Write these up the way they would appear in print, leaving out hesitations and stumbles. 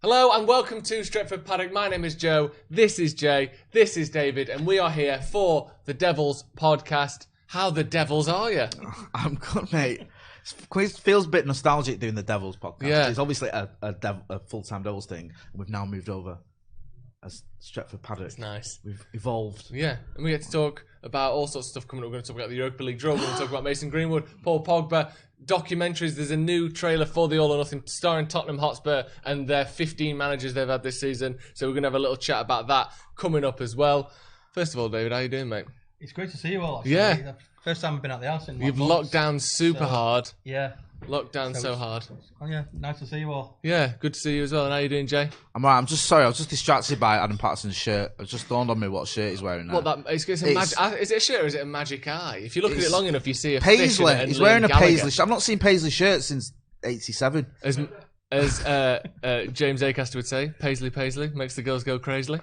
Hello and welcome to Stretford Paddock. My name is Joe, this is Jay, this is David, and we are here for the Devils podcast. How the Devils are you? I'm good, mate. It feels a bit nostalgic doing the Devils podcast. Yeah. It's obviously a full-time Devils thing, and we've now moved over as Stretford Paddock. It's nice. We've evolved. Yeah, and we get to talk about all sorts of stuff coming up. We're going to talk about the Europa League draw. We're going to talk about Mason Greenwood, Paul Pogba, documentaries. There's a new trailer for the All or Nothing starring Tottenham Hotspur and their 15 managers they've had this season. So we're going to have a little chat about that coming up as well. First of all, David, how you doing, mate? It's great to see you all, actually. Yeah. First time I've been at the house in You've locked down super hard. Yeah. Locked down so hard. Oh, yeah. Nice to see you all. Yeah, good to see you as well. And how you doing, Jay? I'm alright. I'm just sorry. I was just distracted by Adam Patterson's shirt. It just dawned on me what shirt he's wearing now. It's a is it a shirt or is it a magic eye? If you look at it long enough, you see a Paisley. fish in it and He's wearing Liam a Gallagher. Paisley shirt. I've not seen Paisley shirts since '87. As James Acaster would say, Paisley makes the girls go crazily.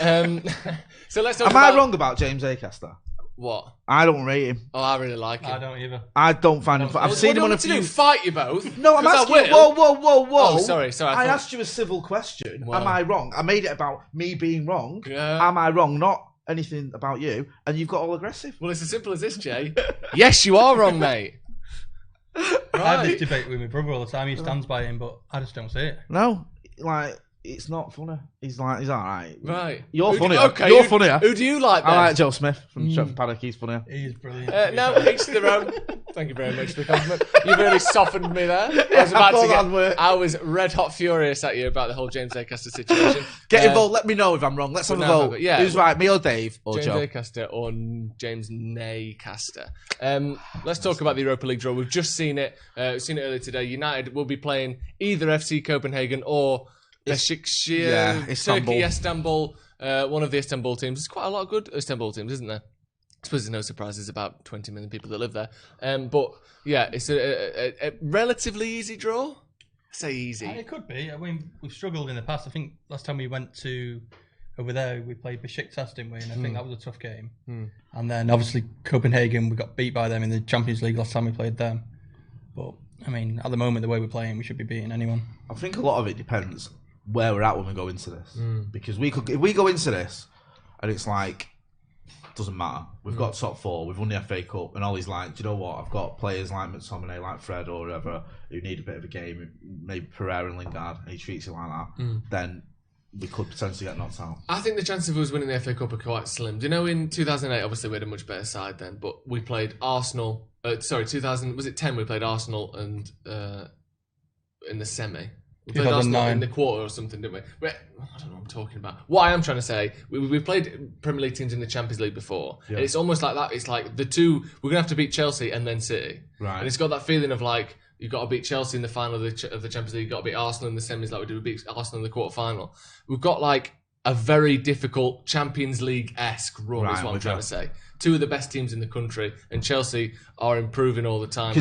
So let's talk Am I wrong about James Acaster? What? I don't rate him. Oh, I really like him. I don't either. I don't find him. I've seen him on a few. Fight you both? No, I'm 'Cause asking. I will. Whoa! Oh, sorry. I asked you a civil question. Well. Am I wrong? I made it about me being wrong. Yeah. Am I wrong? Not anything about you. And you've got all aggressive. Well, it's as simple as this, Jay. Yes, you are wrong, mate. I have Right. this debate with my brother all the time. He stands by him, but I just don't see it. No, it's not funny. He's all right. Right. You're Who do- funnier. okay, You're who- funnier. Who do you like then? I like Joe Smith from Stretford Paddock. He's funnier. He is brilliant. No, each to their own. Thank you very much for the compliment. You really softened me there. I was red hot furious at you about the whole James Acaster situation. Get involved. Let me know if I'm wrong. Let's have a vote. Yeah. Who's right, me or Dave or James Joe? Acaster or James Naycaster. Let's talk about the Europa League draw. We've just seen it. We've seen it earlier today. United will be playing either FC Copenhagen or Besiktas, Istanbul. Turkey, Istanbul. One of the Istanbul teams. There's quite a lot of good Istanbul teams, isn't there? I suppose there's no surprises about 20 million people that live there. But yeah, it's a relatively easy draw. I say easy. It could be. I mean, we've struggled in the past. I think last time we went to over there, we played Besiktas, didn't we? And I think that was a tough game. And then obviously Copenhagen, we got beat by them in the Champions League last time we played them. But I mean, at the moment, the way we're playing, we should be beating anyone. I think a lot of it depends where we're at when we go into this. Because if we go into this and it's like, doesn't matter. We've got top four. We've won the FA Cup, and Ollie's like, do you know what? I've got players like McTominay, like Fred, or whatever, who need a bit of a game. Maybe Pereira and Lingard, and he treats it like that. Then we could potentially get knocked out. I think the chances of us winning the FA Cup are quite slim. Do you know, in 2008, obviously we had a much better side then, but we played Arsenal. 2000 was it 10? We played Arsenal and in the semi. We played Arsenal in the quarter or something, didn't we? I don't know what I'm talking about. What I am trying to say, we've played Premier League teams in the Champions League before. Yeah. And it's almost like that. It's like the two, we're going to have to beat Chelsea and then City. Right. And it's got that feeling of like, you've got to beat Chelsea in the final of the Champions League, you've got to beat Arsenal in the semis like we did, we beat Arsenal in the quarter final. We've got like a very difficult Champions League-esque run, is what I'm trying to say. Two of the best teams in the country, and Chelsea are improving all the time.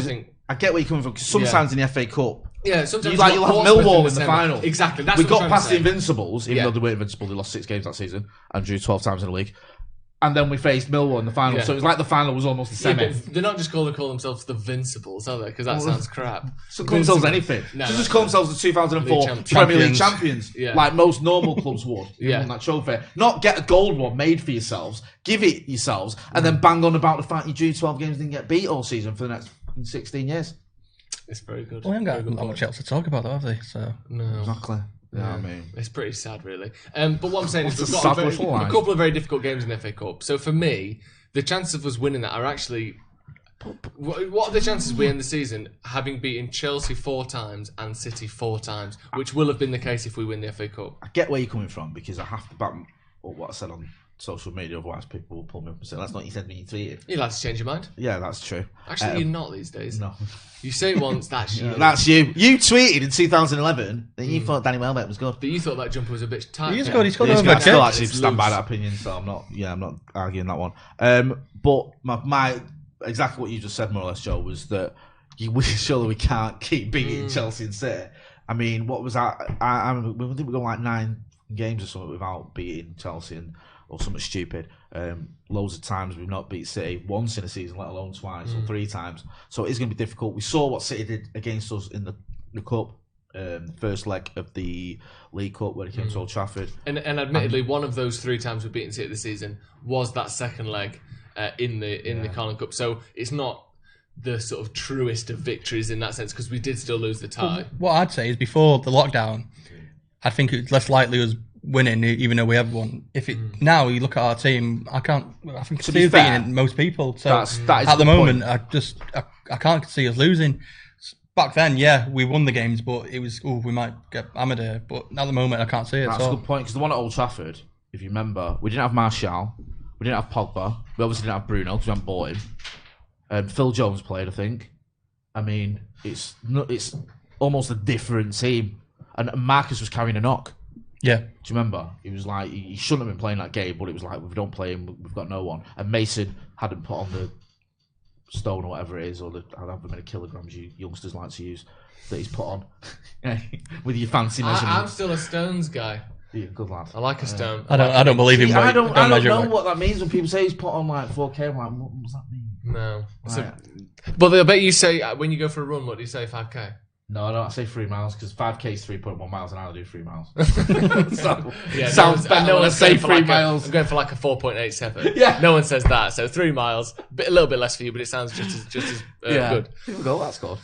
I get where you're coming from, because sometimes in the FA Cup, sometimes you'll have Millwall in the final. Exactly. We got past the Invincibles, even though they weren't invincible. They lost 6 games that season and drew 12 times in the league. And then we faced Millwall in the final. So it was like the final was almost the semi. But they're not just call themselves the Vincibles, are they? Because that sounds crap. So call themselves anything. Just call themselves the 2004 Premier League champions, like most normal clubs would. Won that trophy. Not get a gold one made for yourselves, give it yourselves, and then bang on about the fact you drew 12 games and didn't get beat all season for the next 16 years. It's very good. Well, we haven't got much else to talk about, though, have they? So no, exactly. Yeah, I mean, it's pretty sad, really. But what I'm saying is we've got a couple of very difficult games in the FA Cup. So for me, the chances of us winning that are actually. What are the chances we end the season having beaten Chelsea 4 times and City 4 times, which will have been the case if we win the FA Cup? I get where you're coming from, because I have to back what I said on social media, otherwise people will pull me up and say, that's not what you said when you tweeted. You like to change your mind? Yeah, that's true. Actually, you're not these days. No. You say it once, that's you. That's you. You tweeted in 2011 that you thought Danny Welbeck was good. But you thought that jumper was a bit tight. He scored I still actually stand by that opinion, so I'm not arguing that one. But my exactly what you just said, more or less, Joe, was that surely we can't keep beating Chelsea and City. I mean, what was that? I think we got like 9 games or something without beating Chelsea or something stupid. Loads of times we've not beat City once in a season, let alone twice or 3 times. So it is going to be difficult. We saw what City did against us in the Cup first leg of the League Cup where he came to Old Trafford. And admittedly, one of those 3 times we've beaten City this season was that second leg in the Carling Cup. So it's not the sort of truest of victories in that sense, because we did still lose the tie. What I'd say is before the lockdown, I think it's less likely us winning, even though we have won. Now you look at our team, I think To be us fair, beating most people. So that is at the good moment, point. I can't see us losing. Back then, yeah, we won the games, but it was we might get hammered here. But at the moment, I can't see it. That's a good point, because the one at Old Trafford, if you remember, we didn't have Martial, we didn't have Pogba, we obviously didn't have Bruno because we hadn't bought him. Phil Jones played, I think. I mean, it's almost a different team, and Marcus was carrying a knock. Yeah. Do you remember? He was like, he shouldn't have been playing that game, but it was like, if we don't play him, we've got no one. And Mason hadn't put on the stone or whatever it is, or however many kilograms you youngsters like to use, that he's put on with your fancy measurements. I'm still a stones guy. Yeah, good lad. I like a stone. I don't believe in weight. I don't measure know weight. what that means when people say he's put on like 4K. I'm like, what does that mean? No. Right. But I bet you say, when you go for a run, what do you say, 5K? No, I say 3 miles, because 5K is 3.1 miles and I do 3 miles. So, Yeah, sounds better when I say 3 miles. I'm going for like a 4.87. Yeah. No one says that. So 3 miles, a little bit less for you, but it sounds just as good. Here we go, that's good.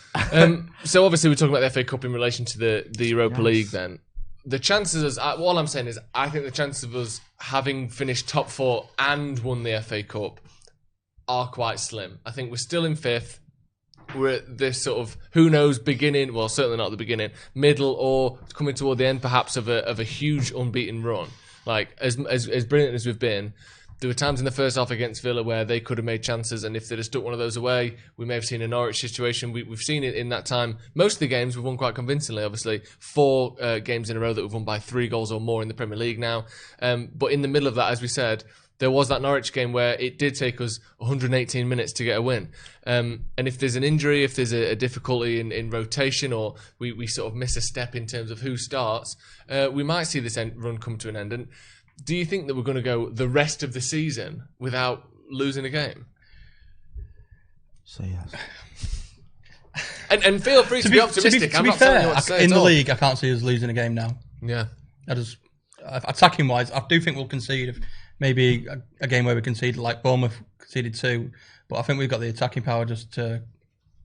So obviously we're talking about the FA Cup in relation to the Europa League then. The chances, all I'm saying is, I think the chances of us having finished top 4 and won the FA Cup are quite slim. I think we're still in 5th. We're at this sort of, who knows, beginning, well, certainly not the beginning, middle, or coming toward the end perhaps of a huge unbeaten run. Like, as brilliant as we've been, there were times in the first half against Villa where they could have made chances, and if they'd have stuck one of those away, we may have seen a Norwich situation. We've seen it in that time. Most of the games we've won quite convincingly, obviously. 4 games in a row that we've won by 3 goals or more in the Premier League now. But in the middle of that, as we said, there was that Norwich game where it did take us 118 minutes to get a win. And if there's an injury, if there's a difficulty in rotation, or we sort of miss a step in terms of who starts, we might see this run come to an end. And do you think that we're going to go the rest of the season without losing a game? So yes. And feel free to be optimistic. I'm not telling you what to say in at the all. league, I can't see us losing a game now. Yeah. Attacking wise, I do think we'll concede maybe a game where we conceded, like Bournemouth conceded 2, but I think we've got the attacking power just to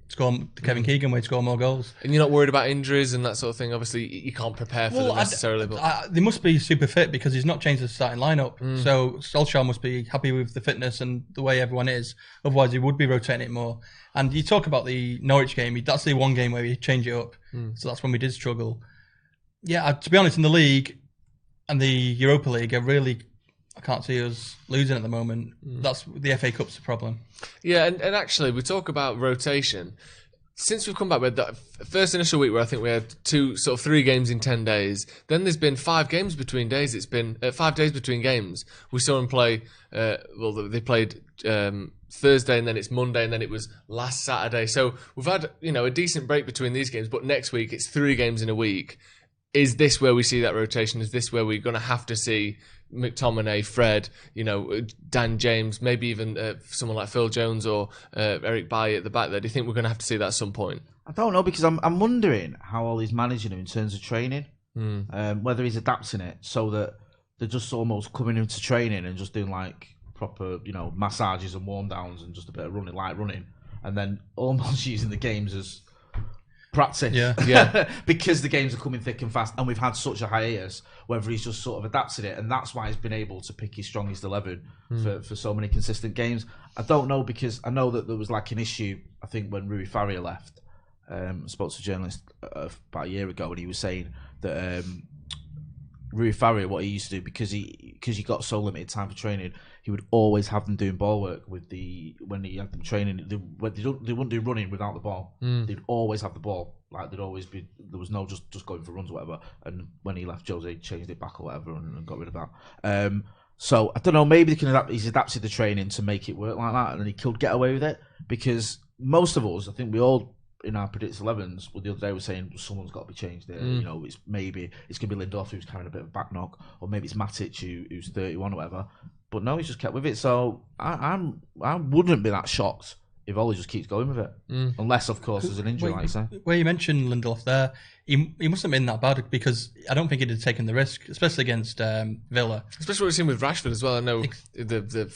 score the Kevin Keegan way to score more goals. And you're not worried about injuries and that sort of thing? Obviously, you can't prepare for them necessarily. But they must be super fit because he's not changed the starting lineup. So Solskjaer must be happy with the fitness and the way everyone is. Otherwise, he would be rotating it more. And you talk about the Norwich game. That's the one game where we change it up. So that's when we did struggle. Yeah, to be honest, in the league and the Europa League, I can't see us losing at the moment. That's the FA Cup's the problem. Yeah, and actually, we talk about rotation. Since we've come back, we had that first initial week where I think we had 3 games in 10 days. Then there's been 5 games between days. It's been 5 days between games. We saw them play, they played Thursday, and then it's Monday, and then it was last Saturday. So we've had, a decent break between these games, but next week it's 3 games in a week. Is this where we see that rotation? Is this where we're going to have to see McTominay, Fred, Dan James, maybe even someone like Phil Jones or Eric Bailly at the back there? Do you think we're going to have to see that at some point? I don't know, because I'm wondering how all he's managing him in terms of training, whether he's adapting it so that they're just almost coming into training and just doing like proper, massages and warm downs and just a bit of light running, and then almost using the games as practice. Yeah. Because the games are coming thick and fast, and we've had such a hiatus, whether he's just sort of adapted it, and that's why he's been able to pick his strongest 11 for so many consistent games. I don't know, because I know that there was like an issue, I think, when Rui Faria left. I spoke to a journalist about a year ago, and he was saying that Rui Faria, what he used to do, because he got so limited time for training, he would always have them doing ball work when he had them training. They wouldn't do running without the ball. They'd always have the ball. Like, there'd always be, there was no just going for runs or whatever. And when he left, Jose changed it back or whatever and got rid of that. So I don't know. Maybe he's adapted the training to make it work like that, and he could get away with it, because most of us, I think we all, in our predicted 11s, the other day were saying someone's got to be changed there. It's going to be Lindelof, who's carrying a bit of a back knock, or maybe it's Matic, who's 31 or whatever. But no, he's just kept with it. So I wouldn't be that shocked if Ollie just keeps going with it. Unless, of course, there's an injury, like you say. Where you mentioned Lindelof there, he mustn't have been that bad because I don't think he'd have taken the risk, especially against Villa. Especially what we've seen with Rashford as well. I know the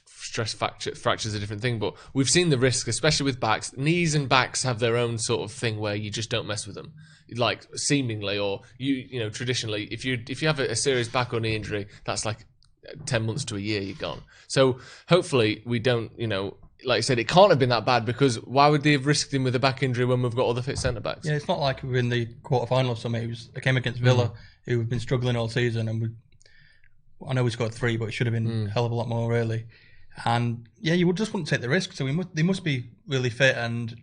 stress fracture's a different thing, but we've seen the risk, especially with backs. Knees and backs have their own sort of thing where you just don't mess with them. Like seemingly, or you know, traditionally, if you have a serious back or knee injury, that's like 10 months to a year, you're gone. So hopefully we don't, you know, like I said, it can't have been that bad because why would they have risked him with a back injury when we've got other fit centre backs? Yeah, it's not like we were in the quarter-final or something. It came against Villa, who have been struggling all season, and I know we scored 3, but it should have been a hell of a lot more, really. And yeah, you just wouldn't take the risk. So they must be really fit, and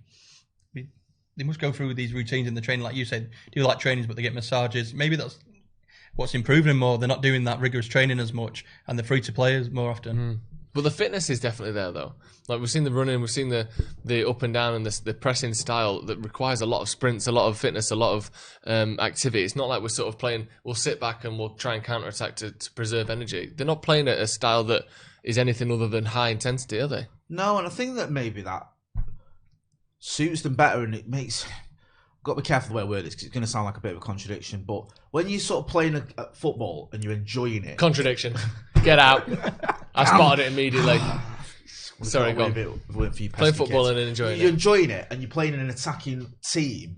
they must go through these routines in the training, like you said. Do like trainings, but they get massages. Maybe that's what's improving them more. They're not doing that rigorous training as much, and they're free to play more often. But the fitness is definitely there, though. Like we've seen the running, we've seen the up and down and the pressing style that requires a lot of sprints, a lot of fitness, a lot of activity. It's not like we're sort of playing. We'll sit back and we'll try and counter attack to preserve energy. They're not playing at a style that is anything other than high intensity, are they? No, and I think that maybe that suits them better, and it makes. Got to be careful the way I word this because it's going to sound like a bit of a contradiction. But when you're sort of playing a football and you're enjoying it, contradiction. Get out. I spotted it immediately. Sorry, go on. Playing football and enjoying it. You're enjoying it and you're playing in an attacking team,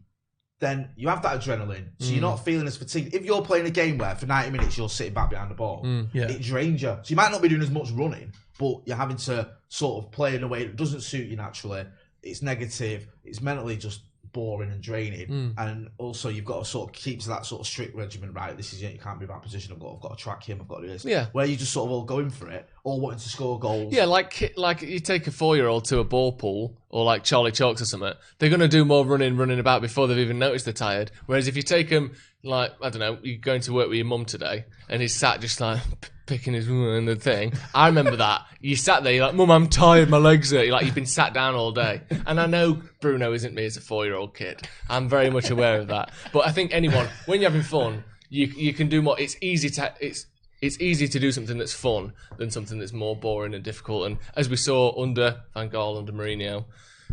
then you have that adrenaline. So you're not feeling as fatigued. If you're playing a game where for 90 minutes you're sitting back behind the ball, it drains you. So you might not be doing as much running, but you're having to sort of play in a way that doesn't suit you naturally. It's negative. It's mentally just boring and draining, and also you've got to sort of keep to that sort of strict regimen. Right, this is it. You can't be in that position. I've got to track him. I've got to do this. Yeah, where you just sort of all going for it, all wanting to score goals. Yeah, like you take a 4-year-old to a ball pool or like Charlie Chalks or something. They're going to do more running about before they've even noticed they're tired. Whereas if you take them, like I don't know, you're going to work with your mum today, and he's sat just like picking his in the thing. I remember that. You sat there, you're like, Mum, I'm tired, my legs hurt. You're like, you've been sat down all day. And I know Bruno isn't me as a 4-year-old kid. I'm very much aware of that. But I think anyone, when you're having fun, you can do more. It's easy to do something that's fun than something that's more boring and difficult. And as we saw under Van Gaal, under Mourinho,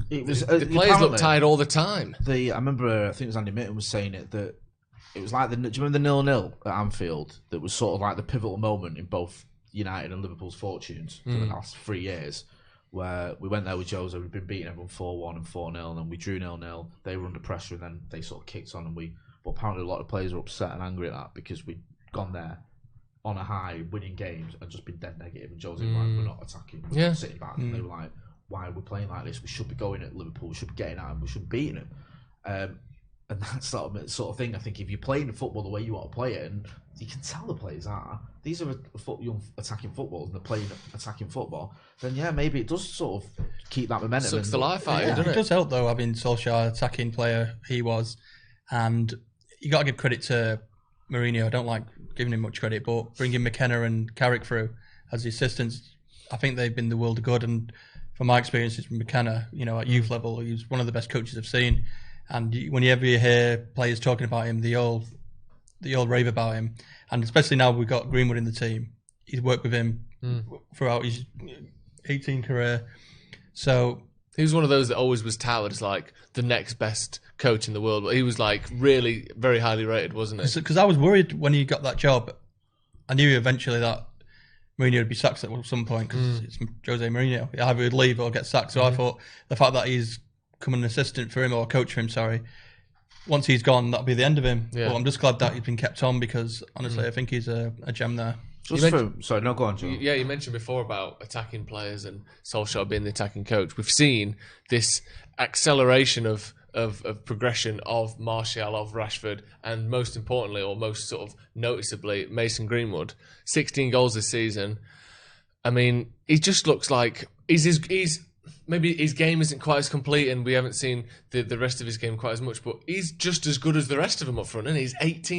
it was, the players look tired all the time. I remember, I think it was Andy Mitten was saying it, that it was like do you remember the 0-0 at Anfield? That was sort of like the pivotal moment in both United and Liverpool's fortunes for the last 3 years, where we went there with Jose, we'd been beating everyone 4-1 and 4-0, and then we drew 0-0. They were under pressure, and then they sort of kicked on, but apparently a lot of players were upset and angry at that because we'd gone there on a high, winning games, and just been dead negative. And Jose was like, we're not attacking, we're not sitting back. And they were like, why are we playing like this? We should be going at Liverpool, we should be getting at them, we should be beating them. And that's sort of thing. I think if you're playing football the way you want to play it, and you can tell the players are, these are young attacking footballers and they're playing attacking football, then yeah, maybe it does sort of keep that momentum. Sucks the life out of it, doesn't it? It does help though, having Solskjaer attacking player he was, and you got to give credit to Mourinho. I don't like giving him much credit, but bringing McKenna and Carrick through as the assistants, I think they've been the world of good. And from my experiences with McKenna, you know, at youth level, he's one of the best coaches I've seen. And whenever you hear players talking about him, they all rave about him. And especially now we've got Greenwood in the team. He's worked with him throughout his 18 career. So he was one of those that always was touted as like the next best coach in the world. But he was like really very highly rated, wasn't he? Because I was worried when he got that job. I knew eventually that Mourinho would be sacked at some point because it's Jose Mourinho. He either would leave or get sacked. So I thought the fact that he's become an assistant for him, or coach for him, sorry, once he's gone, that'll be the end of him. Yeah. But I'm just glad that he's been kept on because honestly I think he's a gem there. Sorry, no, go on, Joe. Yeah, you mentioned before about attacking players and Solskjaer being the attacking coach. We've seen this acceleration of progression of Martial, of Rashford, and most importantly, or most sort of noticeably, Mason Greenwood. 16 goals this season. I mean, he just looks like maybe his game isn't quite as complete, and we haven't seen the rest of his game quite as much, but he's just as good as the rest of them up front, and he's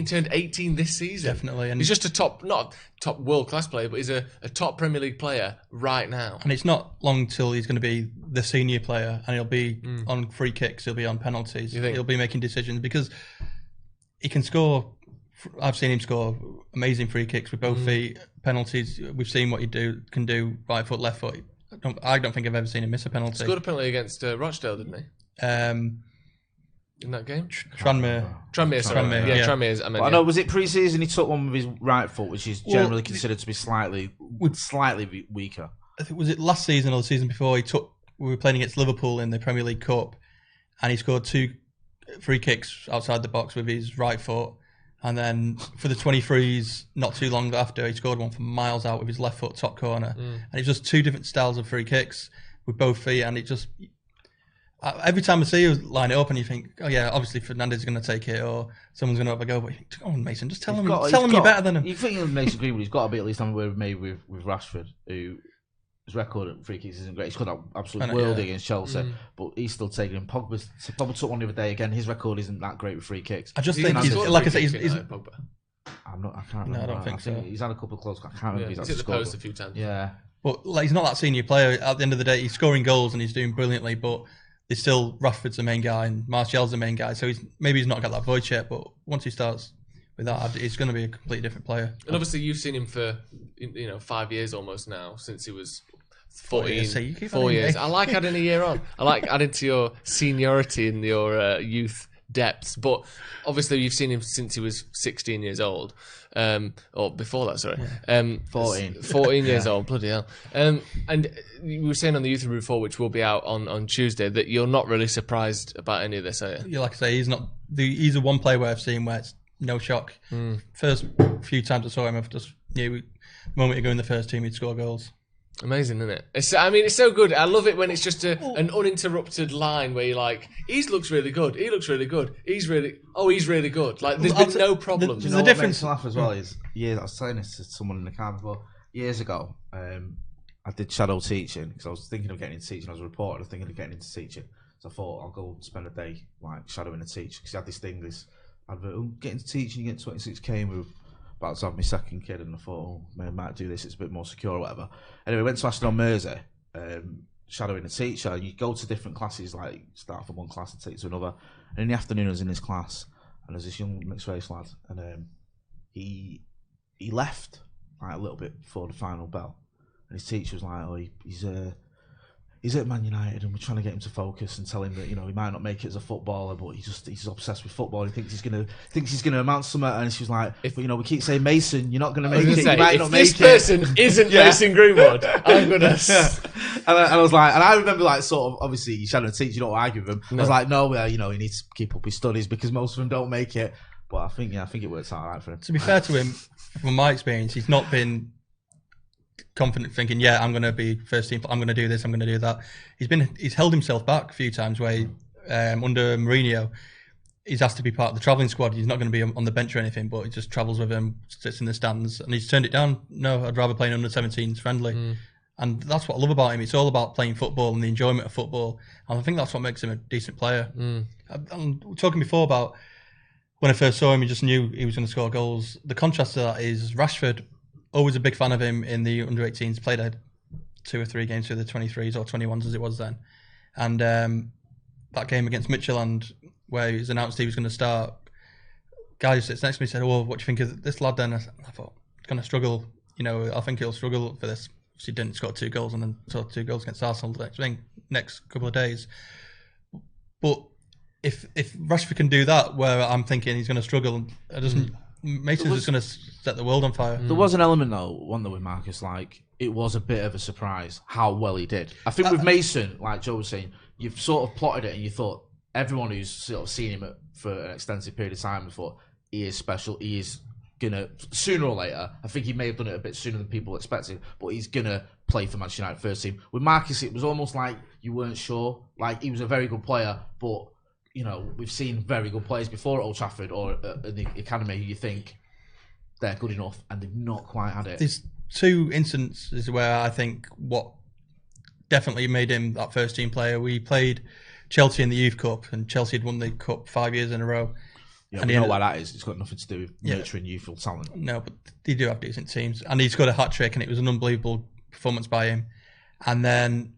turned 18 this season. Definitely. And he's just not a top world-class player, but he's a top Premier League player right now. And it's not long till he's going to be the senior player, and he'll be on free kicks, he'll be on penalties, he'll be making decisions, because he can score. I've seen him score amazing free kicks with both feet, penalties. We've seen what he can do, right foot, left foot. I don't think I've ever seen him miss a penalty. Scored a penalty against Rochdale, didn't he? In that game? Tranmere. Tranmere. Yeah, Tranmere. I know, was it pre-season he took one with his right foot, which is generally considered to be slightly weaker. I think, was it last season or the season before, we were playing against Liverpool in the Premier League Cup, and he scored 2 free kicks outside the box with his right foot. And then for the 23s, not too long after, he scored one from miles out with his left foot top corner. And it's just 2 different styles of free kicks with both feet. And it just, every time I see you line it up and you think, oh yeah, obviously Fernandez is going to take it or someone's going to have a go. But you think, come on, Mason, just tell him you're better than him. You think of Mason Greenwood, he's got to be at least on where we've made with Rashford, who his record at free kicks isn't great. He's got an absolute world against Chelsea, but he's still taking him. Pogba took one the other day again. His record isn't that great with free kicks. I just think he's like I say, he's Pogba. I can't remember. No, I don't think so. He's had a couple of close. I can't remember. He's hit the post a few times. Yeah, but like he's not that senior player. At the end of the day, he's scoring goals and he's doing brilliantly. But there's still Rashford's the main guy and Martial's the main guy. So maybe he's not got that voice yet. But once he starts with that, he's going to be a completely different player. And obviously, you've seen him for 5 years almost now, since he was 14, 4 years. I like adding a year on. I like adding to your seniority and your youth depths. But obviously, you've seen him since he was 16 years old. Or before that, sorry. 14 years old, bloody hell. And you were saying on the Youth Room before, which will be out on Tuesday, that you're not really surprised about any of this, are you? Yeah, like I say, he's a one player where I've seen where it's no shock. First few times I saw him, I've just knew the moment you go in the first team, he'd score goals. Amazing, isn't it? It's so good. I love it when it's just an uninterrupted line where you're like, he looks really good. He looks really good. He's really good. Like, there's been no problems. The difference makes me laugh as well is, I was saying this to someone in the car before, years ago, I did shadow teaching because I was thinking of getting into teaching. I was a reporter, thinking of getting into teaching. So I thought I'll go spend a day like shadowing a teacher because he had this thing, this advert, get into teaching, you get 26k, and we were about to have my second kid, and I thought, I might do this, it's a bit more secure or whatever. Anyway, went to Ashton on Mersey, shadowing a teacher. You go to different classes, like start from one class and take to another. And in the afternoon, I was in his class, and there's this young mixed race lad, and he left like a little bit before the final bell, and his teacher was like, "Oh, he's at Man United, and we're trying to get him to focus and tell him that he might not make it as a footballer, but he's obsessed with football. He thinks he's gonna amount to something." And she was like, "If we keep saying Mason, you're not gonna make it. You might not make it. If this person isn't Mason Greenwood, I'm gonna." And I was like, and I remember like sort of obviously you shadow a teacher, you don't argue with him. No. I was like, no, he needs to keep up his studies because most of them don't make it. But I think it works out all right for him. To be fair to him, from my experience, he's not been confident thinking, I'm going to be first team, I'm going to do this, I'm going to do that. He's held himself back a few times where under Mourinho, he's asked to be part of the travelling squad. He's not going to be on the bench or anything, but he just travels with him, sits in the stands, and he's turned it down. No, I'd rather play an under-17s friendly. And that's what I love about him. It's all about playing football and the enjoyment of football. And I think that's what makes him a decent player. I'm talking before about when I first saw him, he just knew he was going to score goals. The contrast to that is Rashford, always a big fan of him in the under-18s, played 2 or 3 games through the 23s or 21s as it was then. And that game against Midtjylland, where he was announced he was going to start, guy who sits next to me said, "Oh, what do you think of this lad then?" I thought, he's going to struggle. I think he'll struggle for this. He didn't score 2 goals and then scored 2 goals against Arsenal the next couple of days. But if Rashford can do that, where I'm thinking he's going to struggle, Mason's just going to set the world on fire. There was an element though, with Marcus, like it was a bit of a surprise how well he did. I think with Mason, like Joe was saying, you've sort of plotted it and you thought everyone who's sort of seen him for an extensive period of time thought he is special, he is gonna sooner or later. I think he may have done it a bit sooner than people expected, but he's gonna play for Manchester United first team. With Marcus, it was almost like you weren't sure. Like he was a very good player, but we've seen very good players before at Old Trafford or at the academy who you think they're good enough, and they've not quite had it. There's 2 instances where I think what definitely made him that first team player. We played Chelsea in the Youth Cup, and Chelsea had won the Cup 5 years in a row. Yeah, and we know why that is. It's got nothing to do with nurturing youthful talent. No, but they do have decent teams. And he scored a hat-trick, and it was an unbelievable performance by him. And then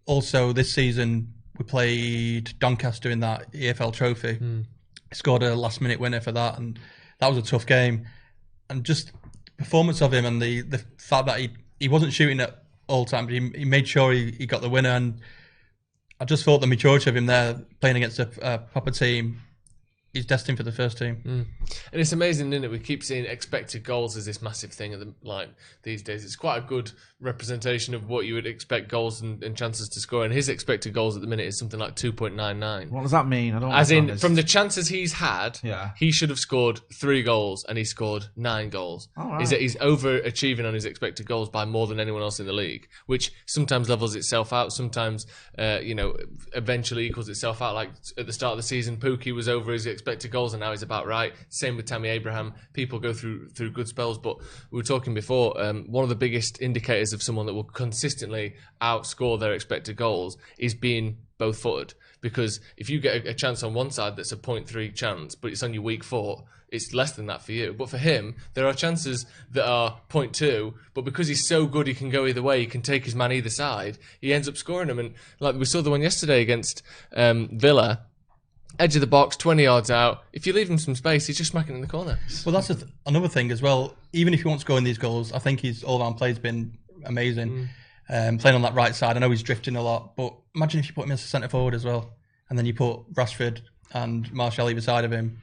also this season, we played Doncaster in that EFL trophy. He scored a last-minute winner for that, and that was a tough game. And just the performance of him and the fact that he wasn't shooting at all the time. But he made sure he got the winner, and I just thought the maturity of him there, playing against a proper team, he's destined for the first team. And it's amazing, isn't it? We keep seeing expected goals as this massive thing these days. It's quite a good representation of what you would expect goals and chances to score. And his expected goals at the minute is something like 2.99. What does that mean? I don't. As in, from the chances he's had, Yeah. he should have scored 3 goals, and he scored 9 goals. All right. He's overachieving on his expected goals by more than anyone else in the league, which sometimes levels itself out. Sometimes, eventually equals itself out. Like at the start of the season, Pookie was over his expected goals, and now he's about right. Same with Tammy Abraham. People go through good spells, but we were talking before. One of the biggest indicators of someone that will consistently outscore their expected goals is being both-footed. Because if you get a chance on one side that's a 0.3 chance, but it's on your weak foot, it's less than that for you. But for him, there are chances that are 0.2, but because he's so good, he can go either way. He can take his man either side. He ends up scoring them. And like we saw the one yesterday against Villa. Edge of the box, 20 yards out. If you leave him some space, he's just smacking in the corner. Well, that's another thing as well. Even if he won't score in these goals, I think his all-round play's been amazing. Playing on that right side, I know he's drifting a lot, but imagine if you put him as a centre forward as well, and then you put Rashford and Martial either side of him.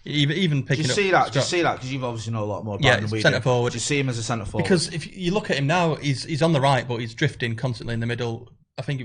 Even picking Do you see that? Do you see that? Because you've obviously know a lot more about him than we centre do. forward. Do you see him as a centre forward? Because if you look at him now, he's on the right, but he's drifting constantly in the middle. I think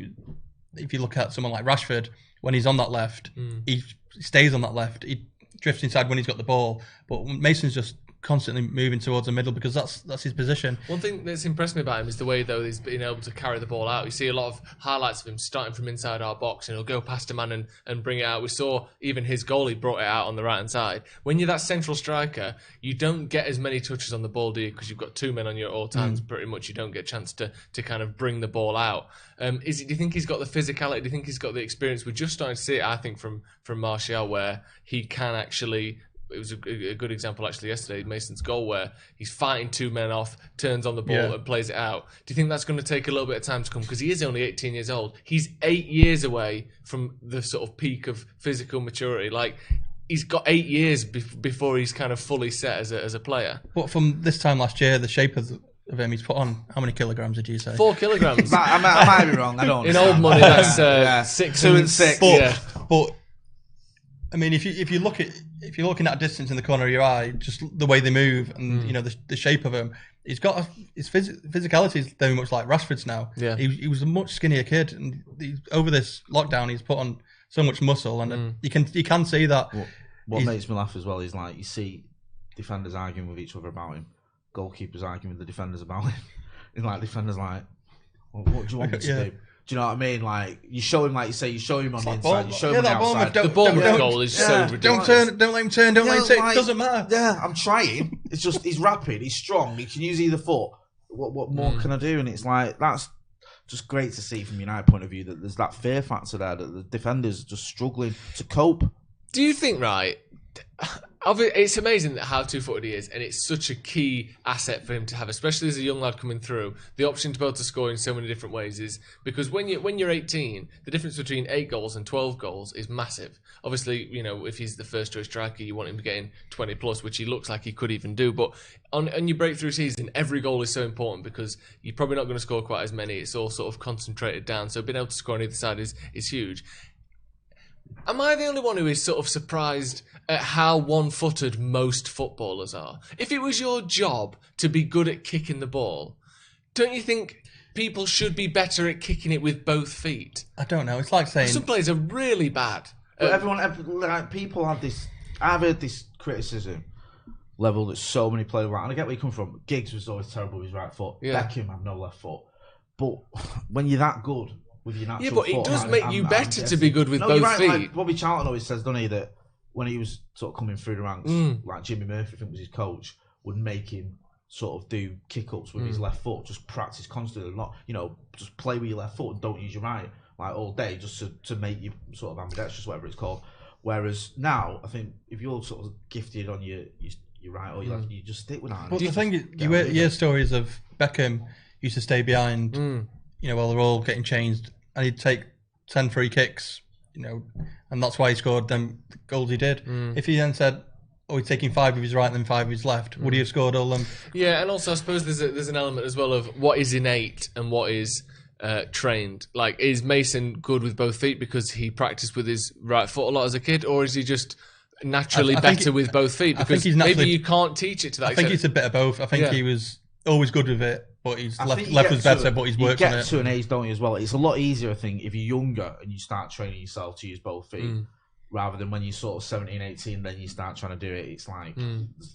if you look at someone like Rashford, when he's on that left, he stays on that left. He drifts inside when he's got the ball, but Mason's just constantly moving towards the middle because that's his position. One thing that's impressed me about him is the way, though, he's been able to carry the ball out. You see a lot of highlights of him starting from inside our box, and he'll go past a man and bring it out. We saw even his goalie brought it out on the right-hand side. When you're that central striker, you don't get as many touches on the ball, do you? Because you've got 2 men on your all times, pretty much. You don't get a chance to kind of bring the ball out. Do you think he's got the physicality? Do you think he's got the experience? We're just starting to see it, I think, from Martial, where he can actually... It was a good example actually yesterday, Mason's goal, where he's fighting 2 men off, turns on the ball and plays it out. Do you think that's going to take a little bit of time to come? Because he is only 18 years old. He's 8 years away from the sort of peak of physical maturity. Like, he's got 8 years before he's kind of fully set as a player. But from this time last year, the shape of him, he's put on, how many kilograms did you say? 4 kilograms. I might be wrong. I don't In understand. old money, that's 6 2 and 6. But I mean, if you're looking at a distance in the corner of your eye, just the way they move and the shape of him, he's got his physicality is very much like Rashford's now. Yeah, he was a much skinnier kid, and over this lockdown, he's put on so much muscle, and you can see that. What makes me laugh as well is like you see defenders arguing with each other about him, goalkeepers arguing with the defenders about him. And like defenders like, well, what do you want me to do? Do you know what I mean? Like, you show him, like you say, you show him on the inside, you show him on the outside. The Bournemouth goal is so ridiculous. Don't let him turn, don't let him take, it doesn't matter. Yeah, I'm trying. It's just, he's rapid, he's strong, he can use either foot. What more can I do? And it's like, that's just great to see from United point of view that there's that fear factor there, that the defenders are just struggling to cope. Do you think, right, it's amazing how two-footed he is, and it's such a key asset for him to have, especially as a young lad coming through. The option to be able to score in so many different ways is because when you're 18, the difference between 8 goals and 12 goals is massive. Obviously, if he's the first choice striker, you want him getting 20 plus, which he looks like he could even do. But on your breakthrough season, every goal is so important because you're probably not going to score quite as many. It's all sort of concentrated down. So being able to score on either side is huge. Am I the only one who is sort of surprised at how one-footed most footballers are? If it was your job to be good at kicking the ball, don't you think people should be better at kicking it with both feet? I don't know. It's like saying some players are really bad. But people have this. I've heard this criticism leveled at so many players. And I get where you come from. Giggs was always terrible with his right foot. Yeah. Beckham had no left foot. But when you're that good with your natural but it does make you better to be good with both feet. Like Bobby Charlton always says, doesn't he, that when he was sort of coming through the ranks, like Jimmy Murphy, I think was his coach, would make him sort of do kick-ups with his left foot, just practice constantly, not, just play with your left foot and don't use your right, like all day, just to make you sort of ambidextrous, whatever it's called. Whereas now, I think if you're sort of gifted on your right or your left, you just stick with that. But the thing is, you hear stories of Beckham used to stay behind, while they're all getting changed, and he'd take 10 free kicks, and that's why he scored them goals he did. If he then said, or he's taking 5 with his right and then 5 with his left, would he have scored all them? Yeah, and also I suppose there's an element as well of what is innate and what is trained. Like, is Mason good with both feet because he practiced with his right foot a lot as a kid, or is he just naturally better with both feet? Because maybe you can't teach it to that extent. I think it's a bit of both. I think he was always good with it, but his left was better, but he's worked on it. You get to an age, don't you, as well? It's a lot easier, I think, if you're younger and you start training yourself to use both feet, rather than when you're sort of 17, 18, then you start trying to do it. It's like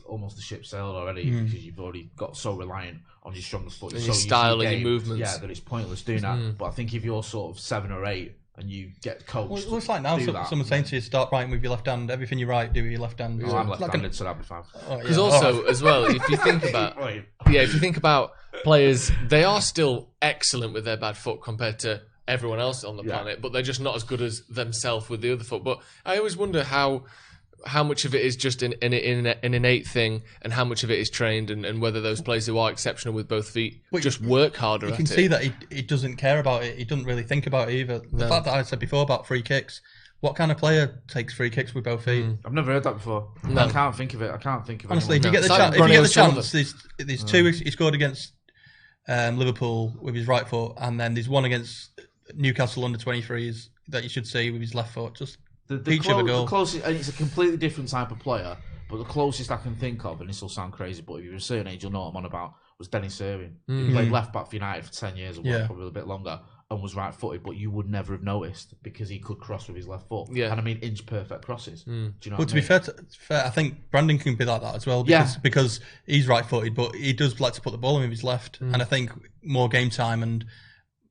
almost the ship sailed already because you've already got so reliant on your strongest foot. And your style and your movements. Yeah, that it's pointless doing that. But I think if you're sort of 7 or 8 and you get coached, well, it's like now someone's saying to you, start writing with your left hand. Everything you write, do with your left hand. Oh, I'm left-handed, so that'd be fine. Because also, as well, if you think about players, they are still excellent with their bad foot compared to everyone else on the planet, but they're just not as good as themselves with the other foot. But I always wonder how much of it is just an innate thing and how much of it is trained, and whether those players who are exceptional with both feet just work harder at it. You can see that he doesn't care about it. He doesn't really think about it either. The fact that I said before about free kicks, what kind of player takes free kicks with both feet? I've never heard that before. No. I can't think of it. Honestly, if you get the chance, there's 2 he scored against Liverpool with his right foot, and then there's one against Newcastle under 23s that you should see with his left foot. Just the closest, and it's a completely different type of player, but the closest I can think of, and this will sound crazy, but if you're a certain age, you'll know what I'm on about, was Dennis Irwin. He played left back for United for 10 years, or probably a bit longer, and was right footed, but you would never have noticed because he could cross with his left foot. Yeah. And I mean, inch perfect crosses. Do you know but to be fair, I think Brandon can be like that as well because he's right footed, but he does like to put the ball in with his left. And I think more game time and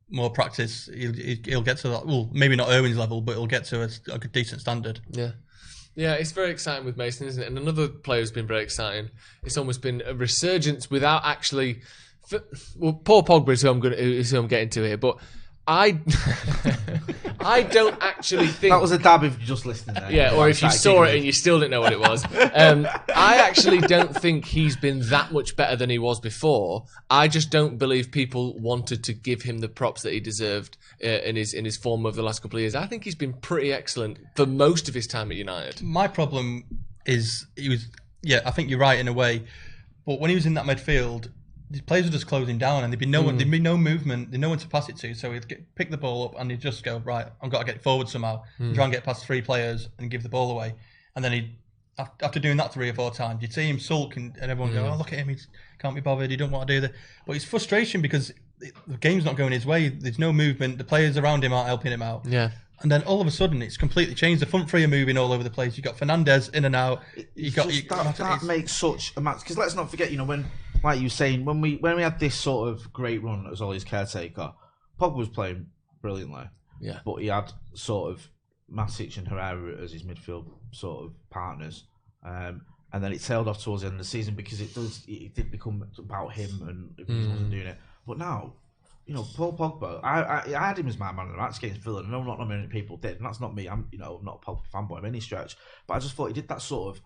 more practice, he'll get to that. Well, maybe not Irwin's level, but he'll get to a decent standard. Yeah. Yeah, it's very exciting with Mason, isn't it? And another player who's been very exciting, it's almost been a resurgence without actually... Well, Paul Pogba is who I'm getting to here, but I don't actually think... That was a dab if you're just listening there. Yeah, or if you saw it and you still didn't know what it was. I actually don't think he's been that much better than he was before. I just don't believe people wanted to give him the props that he deserved in his form over the last couple of years. I think he's been pretty excellent for most of his time at United. My problem is I think you're right in a way, but when he was in that midfield, the players were just closing down, and there'd be no movement, there'd no one to pass it to. So he'd pick the ball up, and he'd just go, right, I've got to get it forward somehow, and try and get past 3 players and give the ball away. And then after doing that 3 or 4 times, you'd see him sulk, and everyone go, oh, look at him, he can't be bothered, he don't want to do that. But it's frustration because the game's not going his way. There's no movement. The players around him aren't helping him out. Yeah. And then all of a sudden, it's completely changed. The front 3 are moving all over the place. You've got Fernandes in and out. That makes such a match. Because let's not forget, when, like you were saying, when we had this sort of great run as Ollie's caretaker, Pogba was playing brilliantly. Yeah. But he had sort of Matic and Herrera as his midfield sort of partners. And then it tailed off towards the end of the season because it did become about him and he wasn't doing it. But now, Paul Pogba, I had him as my man of the match against Villa, and I know not many people did, and that's not me. I'm not a Pogba fanboy by any stretch, but I just thought he did that sort of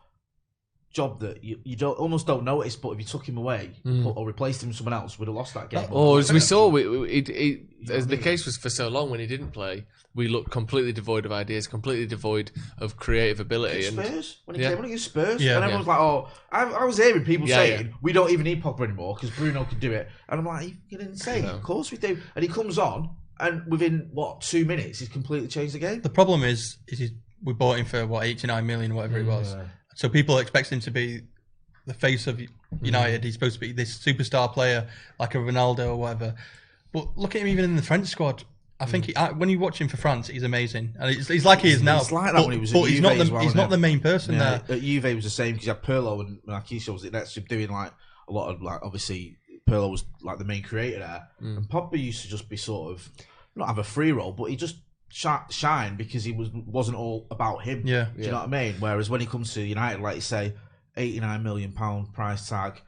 job that you almost don't notice, but if you took him away or replaced him with someone else, we'd have lost that game. Or as we saw, as the case was for so long when he didn't play, we looked completely devoid of ideas, completely devoid of creative ability. Spurs, when he came on against Spurs, and everyone was like, "Oh, I was hearing people saying we don't even need Pogba anymore because Bruno can do it," and I'm like, "You're insane! Of course we do." And he comes on, and within 2 minutes, he's completely changed the game. The problem is we bought him for 89 million, whatever it was. So people expect him to be the face of United. He's supposed to be this superstar player like a Ronaldo or whatever. But look at him even in the French squad. I think when you watch him for France, he's amazing, and he's like he is now. He's like that when he was at Juve as well. He's not the main person there. At Juve, he was the same because you had Pirlo and Marquinhos was next to him doing like a lot of obviously Pirlo was like the main creator there, and Pogba used to just be sort of not have a free role, but he just shine because he wasn't all about him. Do you know what I mean? Whereas when he comes to United, like you say, £89 million price tag,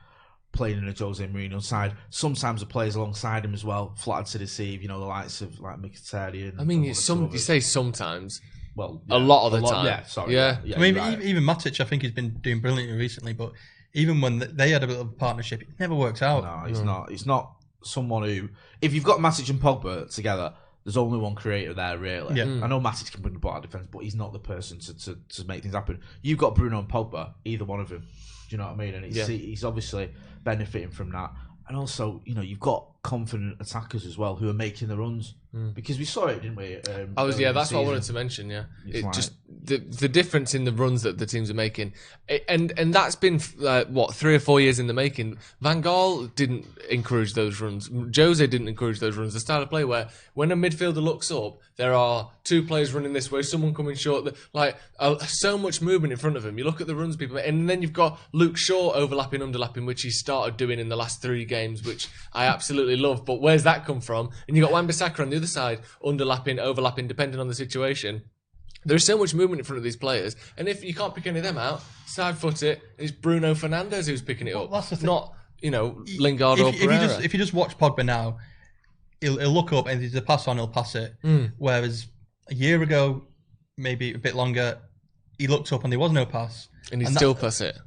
playing in a Jose Mourinho side. Sometimes the players alongside him as well, flattered to deceive. The likes of like Mkhitaryan. I mean, you say sometimes. Well, a lot of the time. Yeah, sorry. Yeah. I mean, even Matic, I think he's been doing brilliantly recently. But even when they had a bit of a partnership, it never works out. No, he's not. He's not someone who, if you've got Matic and Pogba together, there's only one creator there, really. Yeah. I know Matic can bring the ball out of defence, but he's not the person to make things happen. You've got Bruno and Pogba, either one of them. Do you know what I mean? And he's obviously benefiting from that. And also, you've got confident attackers as well who are making the runs. Because we saw it, didn't we? That's what I wanted to mention. Yeah, just the difference in the runs that the teams are making, and that's been 3 or 4 years in the making. Van Gaal didn't encourage those runs. Jose didn't encourage those runs. The style of play where when a midfielder looks up, there are 2 players running this way, someone coming short. So much movement in front of him. You look at the runs people, and then you've got Luke Shaw overlapping, underlapping, which he started doing in the last 3 games, which I absolutely love. But where's that come from? And you got Wan-Bissaka on the other side, underlapping, overlapping, depending on the situation. There's so much movement in front of these players, and if you can't pick any of them out, side foot it. It's Bruno Fernandes who's picking it up, that's the thing. Not Lingard or Pereira. If you just watch Pogba now, he'll look up and if there's a pass on, he'll pass it. Whereas a year ago, maybe a bit longer, he looked up and there was no pass, and he'd still pass it.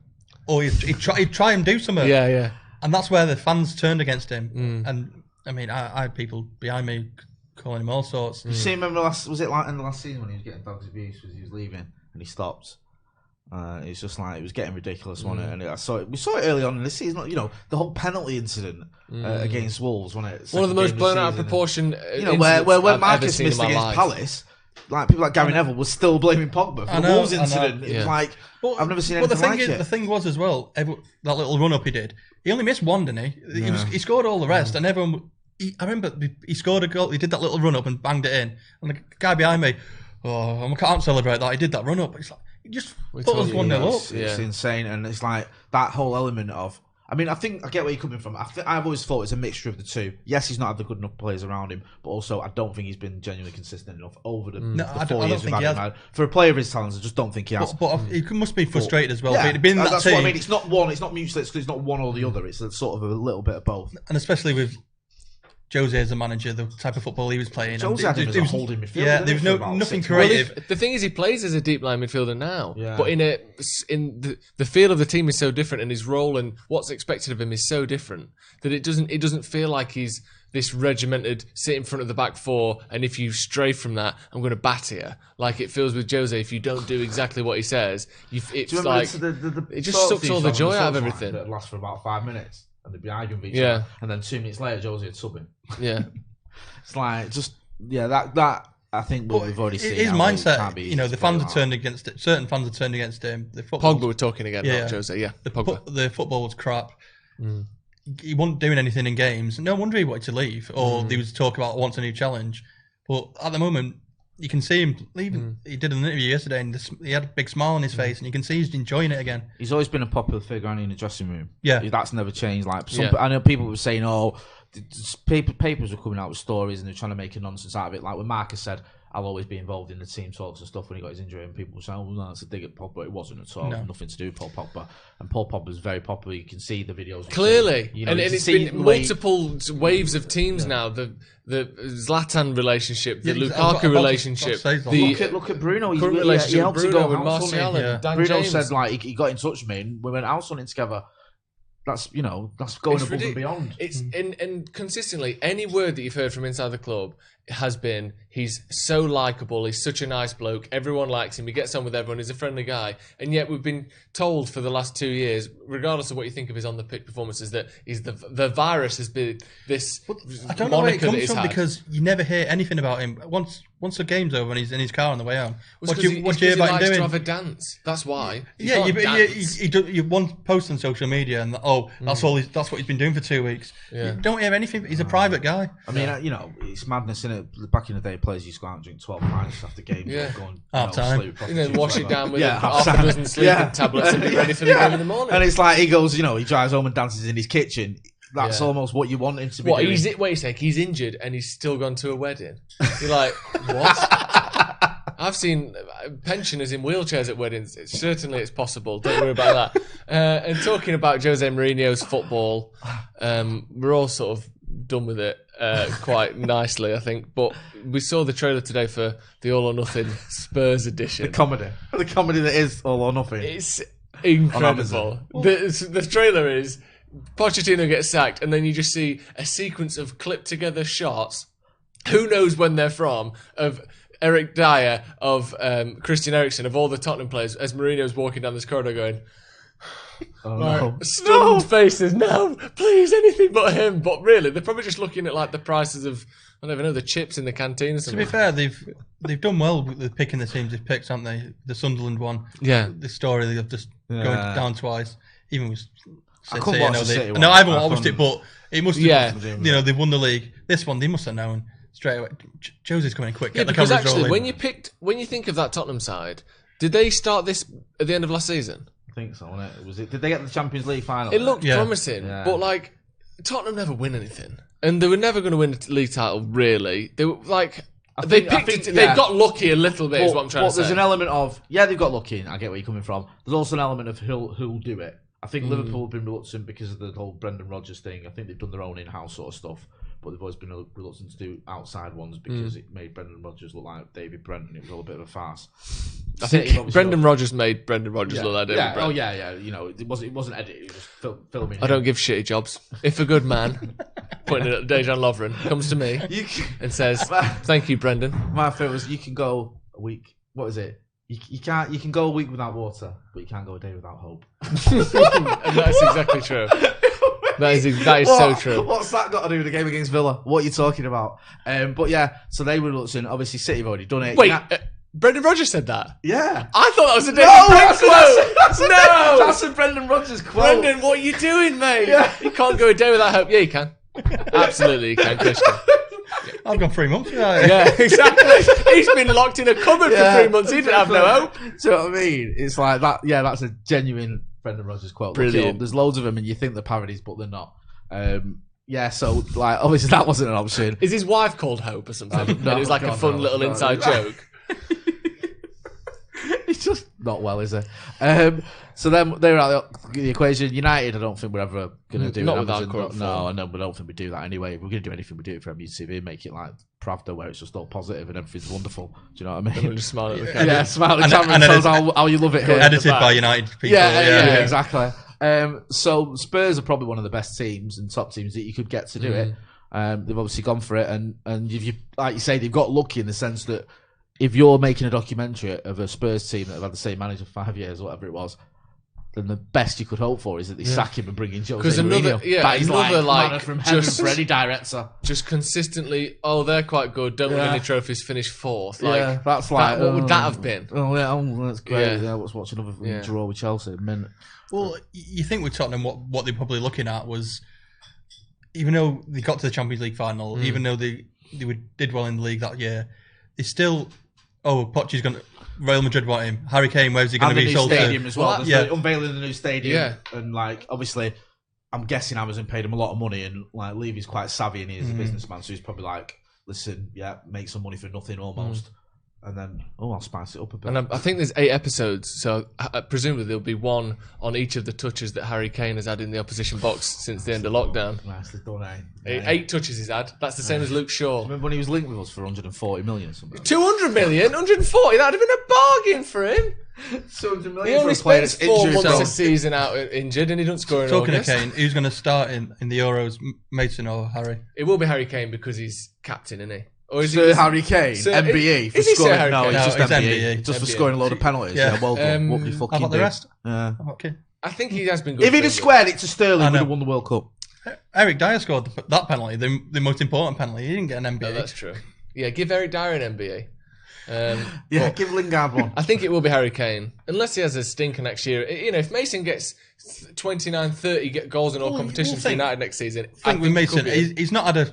Or he'd try and do something. Yeah. And that's where the fans turned against him. And I mean, I had people behind me calling him all sorts. You see, remember was it like in the last season when he was getting dogs abuse, he was leaving and he stopped? It's just like it was getting ridiculous, wasn't it? And we saw it early on in this season. The whole penalty incident against Wolves, wasn't it? One of the most blown out of proportion. Where Marcus missed against Palace. Like people like Gary Neville was still blaming Pogba for the Wolves incident. It was like I've never seen anything like it. The thing was as well, that little run up he did. He only missed one, didn't he? He scored all the rest, and everyone. I remember he scored a goal. He did that little run up and banged it in. And the guy behind me, I can't celebrate that. He did that run up. It's like he just put us 1-0 up. It's insane, and it's like that whole element of. I mean, I think I get where you're coming from. I've always thought it's a mixture of the two. Yes, he's not had the good enough players around him, but also I don't think he's been genuinely consistent enough over the 4 years we've had him. For a player of his talents, I just don't think he has. But he must be frustrated as well. Yeah, being that's team, what I mean. It's not one. It's not mutual. It's not one or the other. It's sort of a little bit of both. And especially with Jose as a manager, the type of football he was playing. Jose had him as a holding midfielder. Yeah, there was nothing creative. Well, the thing is, he plays as a deep line midfielder now, but in the feel of the team is so different, and his role and what's expected of him is so different that it doesn't feel like he's this regimented sit in front of the back 4, and if you stray from that, I'm going to bat here. Like it feels with Jose, if you don't do exactly what he says, it just sucks all the joy out of everything. That lasts for about 5 minutes. And they'd be arguing with each other. And then 2 minutes later, Jose would sub him. Yeah. It's like, that I think we've already seen. His mindset, the fans are turned against it. Certain fans are turned against him. Pogba were talking again, not Jose, The football was crap. He wasn't doing anything in games. No wonder he wanted to leave. Or there was talk about wants a new challenge. But at the moment, you can see him leaving. He did an interview yesterday and he had a big smile on his face, and you can see he's enjoying it again. He's always been a popular figure in the dressing room. Yeah. That's never changed. Like I know people were saying, papers were coming out with stories and they're trying to make a nonsense out of it. Like when Marcus said, I'll always be involved in the team talks and stuff when he got his injury, and people were saying, no, that's a dig at Pogba. It wasn't at all. Nothing to do with Paul Pogba. And Paul Pogba's very popular. You can see the videos. Clearly. And it's been multiple waves of teams now. The Zlatan relationship, the Lukaku relationship. Look at Bruno. He helped to go with Martial and Dan Bruno James. said he got in touch with me and we went house hunting together. That's going above and beyond. It's and consistently, any word that you've heard from inside the club has been he's so likeable, he's such a nice bloke, everyone likes him, he gets on with everyone, he's a friendly guy. And yet we've been told for the last 2 years, regardless of what you think of his on the pitch performances, that he's the virus has been this. I don't know where it comes from because you never hear anything about him. Once the game's over and he's in his car on the way home, what do you hear about him doing? To have a dance. That's why. You one post on social media and that's what he's been doing for 2 weeks. Yeah. You don't hear anything. He's a private guy. I mean, it's madness, isn't it? Back in the day, players used to go out and drink 12 pints after games. Yeah. Wash it down with half a dozen sleeping tablets and be ready for the game in the morning. And it's like he goes, he drives home and dances in his kitchen. That's almost what you want him to be doing. Wait a sec, he's injured and he's still gone to a wedding. You're like, what? I've seen pensioners in wheelchairs at weddings. It's possible. Don't worry about that. And talking about Jose Mourinho's football, we're all sort of done with it quite nicely, I think. But we saw the trailer today for the All or Nothing Spurs edition. The comedy that is All or Nothing. It's incredible. The trailer is Pochettino gets sacked, and then you just see a sequence of clipped together shots who knows when they're from, of Eric Dyer, of Christian Eriksen, of all the Tottenham players, as Mourinho's walking down this corridor going, stunned faces, no, please, anything but him. But really, they're probably just looking at like the prices of, I don't even know, the chips in the canteen or something. To be fair, they've done well with picking the teams they've picked, haven't they? The Sunderland one. Yeah. The story, they've just going down twice. Even with I couldn't watch the City one. No, I haven't watched it, but it must have, Yeah. you know, they've won the league. This one, they must have known straight away. Josie's coming in quick. Yeah, Get the because cameras actually, rolling. when you think of that Tottenham side, did they start this at the end of last season? I think so, wasn't it? Was it? Did they get the Champions League final? It looked Yeah. promising, Yeah. but like Tottenham never win anything, and they were never going to win a league title. Really, they were like they got lucky a little bit. Is what I'm trying to say. There's an element of they've got lucky. I get where you're coming from. There's also an element of who'll do it. I think Liverpool have been reluctant because of the whole Brendan Rodgers thing. I think they've done their own in-house sort of stuff, but they've always been reluctant to do outside ones because it made Brendan Rodgers look like David Brent, and it was all a bit of a farce. I think Brendan Rodgers made Brendan Rodgers look like David Brent. Oh yeah. You know, it wasn't edited. It was just filming. I don't give shitty jobs. If a good man, pointing at Dejan Lovren, comes to me and says, "Thank you, Brendan." My favourite was you can go a week. What is it? You can't. You can go a week without water, but you can't go a day without hope. And that's exactly true. That is so true. What's that got to do with the game against Villa? What are you talking about? But yeah, so they were looking. Obviously, City have already done it. Wait, Brendan Rodgers said that? Yeah. I thought that was a David Brent quote. That's a Brendan Rodgers quote. Brendan, what are you doing, mate? Yeah. You can't go a day without hope. Yeah, you can. Absolutely, you can, Christian. I've gone 3 months without it. Yeah, exactly. He's been locked in a cupboard for 3 months. He didn't have no hope. Do you know what I mean? It's like that. Yeah, that's a genuine Brendan Rodgers quote. Brilliant. There's loads of them, and you think they're parodies, but they're not. Yeah, so like obviously that wasn't an option. Is his wife called Hope or something? No, and it was like a fun little inside joke. He's just not well, is he? So then they were out the equation. United, I don't think we're ever going to do Not it. with our current No, we don't think we do that anyway. If we're going to do anything, we do it for MUTV, make it like Pravda, where it's just all positive and everything's wonderful. Do you know what I mean? I'm just smiling at the camera. Yeah, smile at the camera and tells how you love it here. Edited by United people. Yeah, exactly. So Spurs are probably one of the best teams and top teams that you could get to do it. They've obviously gone for it, and if you like you say, they've got lucky in the sense that if you're making a documentary of a Spurs team that have had the same manager for 5 years, or whatever it was, then the best you could hope for is that they sack him and bring in Jose Mourinho. That is like from heaven for any director. Just consistently, they're quite good. Don't win any trophies. Finish fourth. Like, that's like what would that have been? Oh yeah, that's great. Yeah. I was watching another draw with Chelsea. Well, you think with Tottenham, what they're probably looking at was, even though they got to the Champions League final, even though they did well in the league that year, they still, Poch's going to, Real Madrid want him. Harry Kane, where's he going to be sold to? Stadium as well. Yeah. Unveiling the new stadium, and like obviously, I'm guessing Amazon paid him a lot of money, and like Levy's quite savvy and he's a businessman, so he's probably like, listen, make some money for nothing almost. And then, I'll spice it up a bit. And I think there's 8 episodes, so presumably there'll be one on each of the touches that Harry Kane has had in the opposition box since the end of lockdown. Nicely done, eh? 8 touches he's had. That's the same as Luke Shaw. Remember when he was linked with us for 140 million? 200 million? 140? That'd have been a bargain for him. 200 million. He only spends 4 months a season out injured, and he doesn't score in Talking August. of Kane, who's going to start in the Euros, Mason or Harry? It will be Harry Kane because he's captain, isn't he? Or is Sir Harry Kane, MBE, for scoring. Harry No, Kane? he's just it's MBE. MBE. Just for MBE. scoring a load of penalties. Yeah, well done. What do you fucking How about the do? rest? Yeah. Okay. I think he has been good. If he'd have squared it to Sterling, we'd have won the World Cup. Eric Dyer scored that penalty, the most important penalty. He didn't get an MBE. No, that's true. Yeah, give Eric Dyer an MBE. Give Lingard one. I think it will be Harry Kane. Unless he has a stinker next year. You know, if Mason gets 29, 30 goals in all competitions for United next season, I think with Mason, he's not had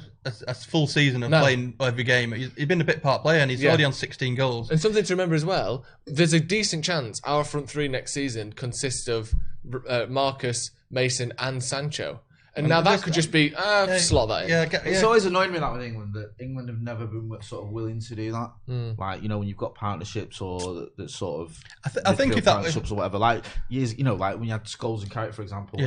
a full season of playing every game. He's been a bit part player, and he's already on 16 goals. And something to remember as well, there's a decent chance our front three next season consists of Marcus, Mason and Sancho. And now that could just be, slot that in. It's always annoyed me that with England, that England have never been sort of willing to do that. Like, you know, when you've got partnerships or that sort of I think if that partnerships or whatever, like years, you know, like when you had Scholes and Carrick, for example,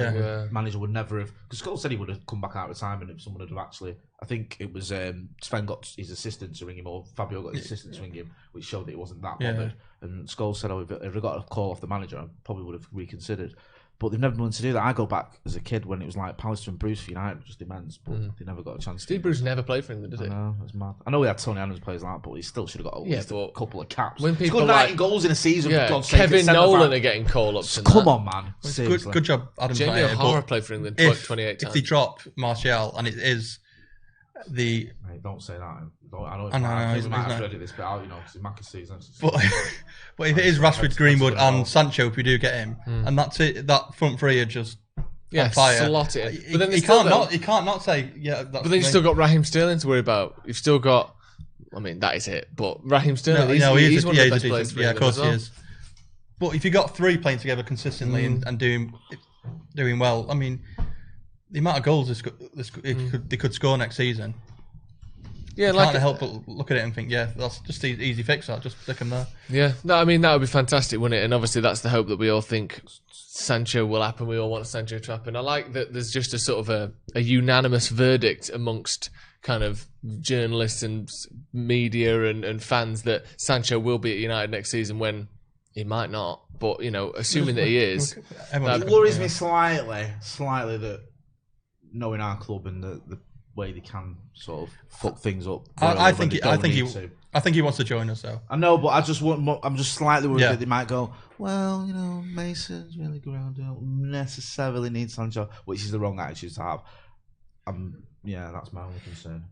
manager would never have, because Scholes said he would have come back out of retirement if someone had have actually, I think it was Sven got his assistant to ring him, or Fabio got his assistant to ring him, which showed that he wasn't that bothered. And Scholes said, if I got a call off the manager, I probably would have reconsidered. But they've never been able to do that. I go back as a kid when it was like Pallister and Bruce for United, just immense, but they never got a chance. Steve Bruce never played for England, did he? No, that's mad. I know we had Tony Adams plays like that, but he still should have got a couple of caps. When He's people got 90 goals in a season. Yeah, for God's sake, Kevin Nolan are getting call-ups. Come on, man. Well, good job, Adam. Jamie O'Hara played for England 28 times. If they drop Martial and it is the... Mate, don't say that. I know he's might have not. ready this bit out, because it might season. But if it is Rashford, Greenwood and Sancho, if we do get him, and that's it, that front three are just on fire. Slot it. But then he can't not say, yeah, that's But then you've still got Raheem Sterling to worry about. You've still got... I mean, that is it. But Raheem Sterling, he's one of the best players for England. Yeah, of course he is. But if you got three playing together consistently and doing well, I mean, the amount of goals they could score next season. Yeah, you can't help but look at it and think, yeah, that's just the easy fix. I'll just stick them there. Yeah, no, I mean that would be fantastic, wouldn't it? And obviously that's the hope that we all think Sancho will happen. We all want Sancho to happen. I like that there's just a sort of a unanimous verdict amongst kind of journalists and media and fans that Sancho will be at United next season when he might not. But, assuming that he is. It worries me slightly that knowing our club and the way they can sort of fuck things up. I think he wants to join us though. I know, but I'm just slightly worried that they might go, well, Mason's really ground. Don't necessarily need Sancho, which is the wrong attitude to have. That's my only concern.